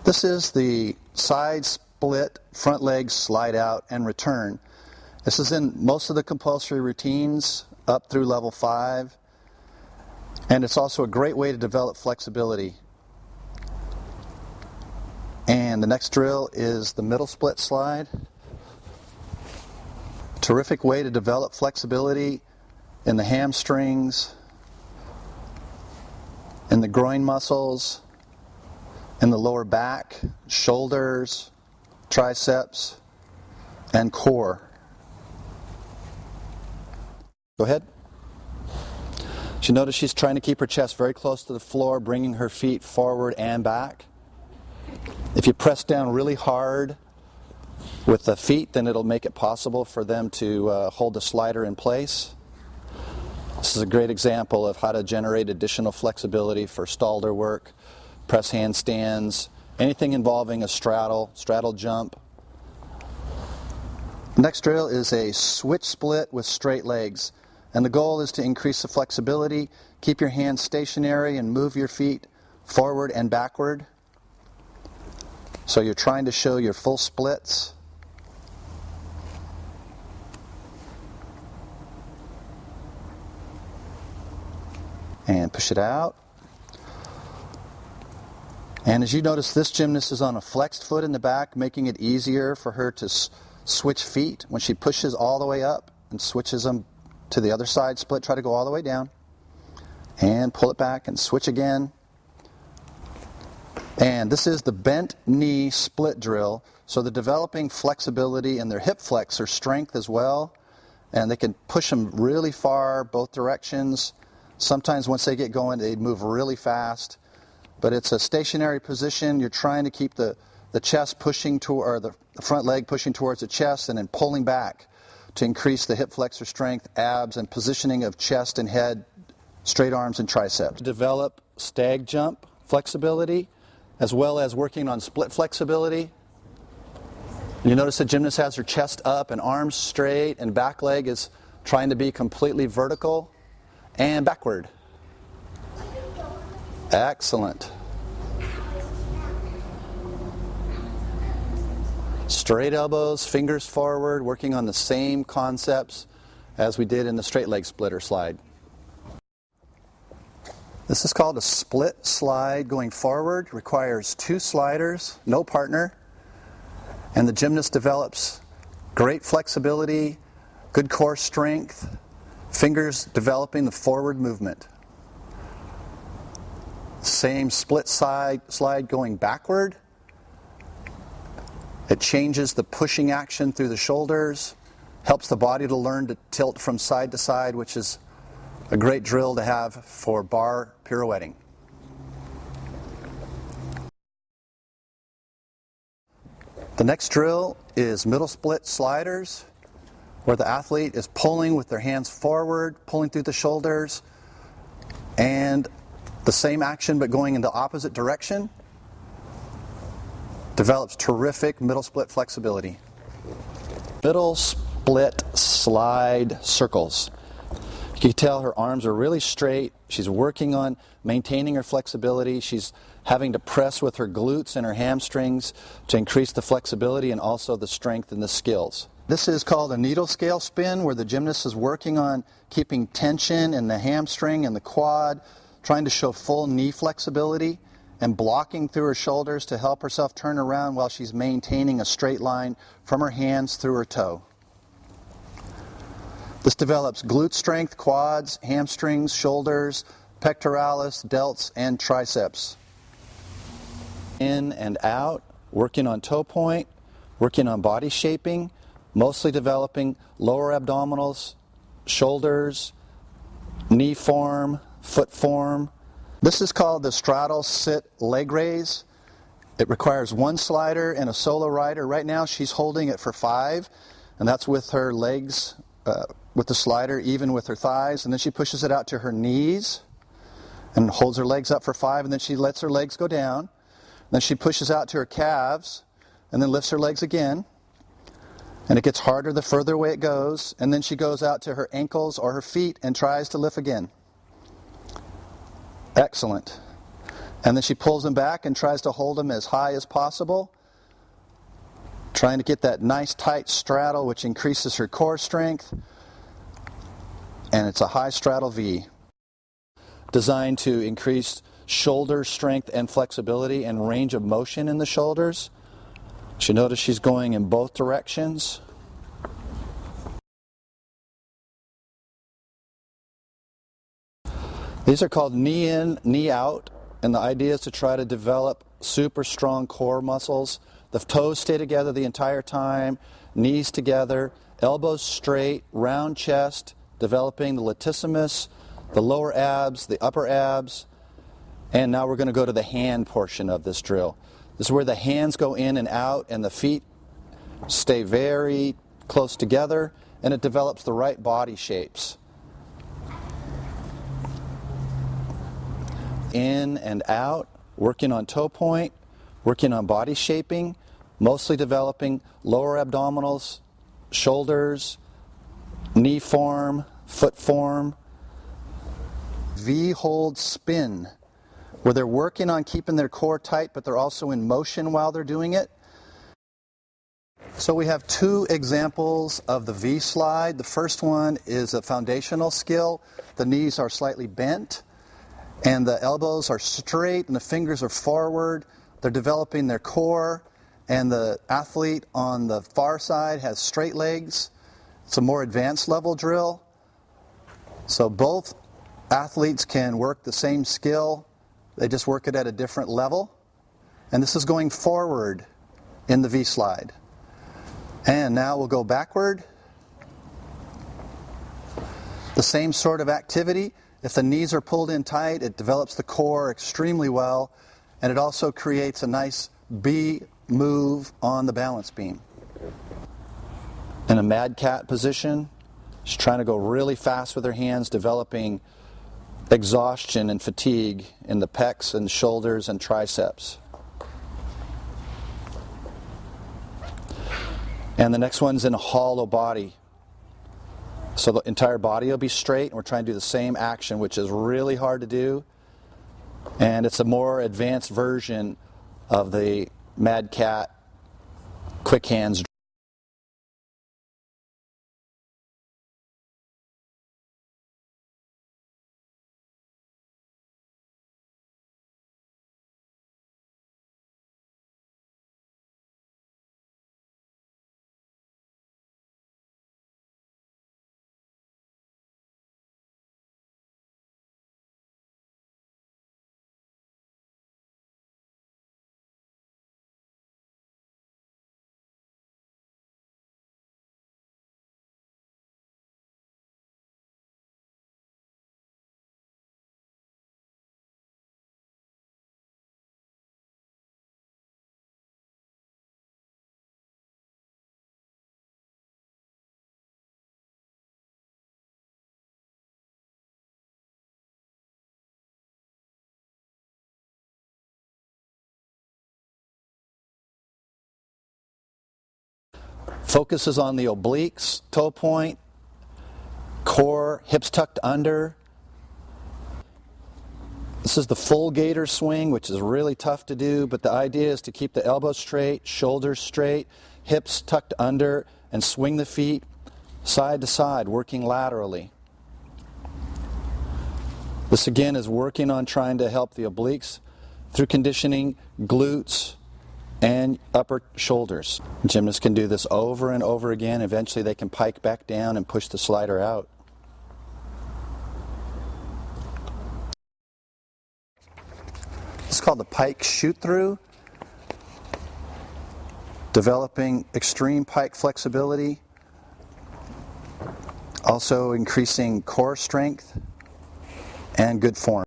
This is the side split front leg slide out and return. This is in most of the compulsory routines up through level 5, and it's also a great way to develop flexibility. And the next drill is the middle split slide. Terrific way to develop flexibility in the hamstrings, in the groin muscles, in the lower back, shoulders, triceps, and core. Go ahead. So notice she's trying to keep her chest very close to the floor, bringing her feet forward and back. If you press down really hard with the feet, then it'll make it possible for them to hold the slider in place. This is a great example of how to generate additional flexibility for Stalder work, press handstands, anything involving a straddle jump. Next drill is a switch split with straight legs. And the goal is to increase the flexibility, keep your hands stationary, and move your feet forward and backward. So you're trying to show your full splits. And push it out. And as you notice, this gymnast is on a flexed foot in the back, making it easier for her to switch feet. When she pushes all the way up and switches them to the other side split, try to go all the way down. And pull it back and switch again. And this is the bent knee split drill. So they're developing flexibility in their hip flexor strength as well. And they can push them really far both directions. Sometimes once they get going, they move really fast. But it's a stationary position. You're trying to keep the chest pushing toward, or the front leg pushing towards the chest, and then pulling back to increase the hip flexor strength, abs, and positioning of chest and head, straight arms and triceps. Develop stag jump flexibility, as well as working on split flexibility. You notice the gymnast has her chest up and arms straight, and back leg is trying to be completely vertical and backward. Excellent. Straight elbows, fingers forward, working on the same concepts as we did in the straight leg splitter slide. This is called a split slide going forward. Requires 2 sliders, no partner. And the gymnast develops great flexibility, good core strength, fingers developing the forward movement. Same split slide going backward. It changes the pushing action through the shoulders, helps the body to learn to tilt from side to side, which is a great drill to have for bar pirouetting. The next drill is middle split sliders, where the athlete is pulling with their hands forward, pulling through the shoulders, and the same action but going in the opposite direction. Develops terrific middle split flexibility. Middle split slide circles. You can tell her arms are really straight. She's working on maintaining her flexibility. She's having to press with her glutes and her hamstrings to increase the flexibility and also the strength and the skills. This is called a needle scale spin, where the gymnast is working on keeping tension in the hamstring and the quad, trying to show full knee flexibility, and blocking through her shoulders to help herself turn around while she's maintaining a straight line from her hands through her toe. This develops glute strength, quads, hamstrings, shoulders, pectoralis, delts, and triceps. In and out, working on toe point, working on body shaping, mostly developing lower abdominals, shoulders, knee form, foot form. This is called the straddle sit leg raise. It requires 1 slider and a solo rider. Right now she's holding it for 5, and that's with her legs, with the slider even with her thighs, and then she pushes it out to her knees and holds her legs up for 5, and then she lets her legs go down. Then she pushes out to her calves and then lifts her legs again, and it gets harder the further away it goes, and then she goes out to her ankles or her feet and tries to lift again. Excellent. And then she pulls them back and tries to hold them as high as possible, trying to get that nice tight straddle, which increases her core strength. And it's a high straddle V, designed to increase shoulder strength and flexibility and range of motion in the shoulders. You notice she's going in both directions. These are called knee in, knee out, and the idea is to try to develop super strong core muscles. The toes stay together the entire time, knees together, elbows straight, round chest, developing the latissimus, the lower abs, the upper abs. And now we're going to go to the hand portion of this drill. This is where the hands go in and out and the feet stay very close together, and it develops the right body shapes. In and out, working on toe point, working on body shaping, mostly developing lower abdominals, shoulders, knee form, foot form. V hold spin, where they're working on keeping their core tight, but they're also in motion while they're doing it. So we have two examples of the V slide. The first one is a foundational skill. The knees are slightly bent, and the elbows are straight, and the fingers are forward. They're developing their core, and the athlete on the far side has straight legs. It's a more advanced level drill. So both athletes can work the same skill. They just work it at a different level. And this is going forward in the V slide. And now we'll go backward. The same sort of activity. If the knees are pulled in tight, it develops the core extremely well, and it also creates a nice B move on the balance beam. In a mad cat position, she's trying to go really fast with her hands, developing exhaustion and fatigue in the pecs and shoulders and triceps. And the next one's in a hollow body. So the entire body will be straight, and we're trying to do the same action, which is really hard to do. And it's a more advanced version of the Mad Cat quick hands. Focuses on the obliques, toe point, core, hips tucked under. This is the full gator swing, which is really tough to do, but the idea is to keep the elbows straight, shoulders straight, hips tucked under, and swing the feet side to side, working laterally. This again is working on trying to help the obliques through conditioning glutes and upper shoulders. Gymnasts can do this over and over again. Eventually they can pike back down and push the slider out. It's called the pike shoot through. Developing extreme pike flexibility. Also increasing core strength and good form.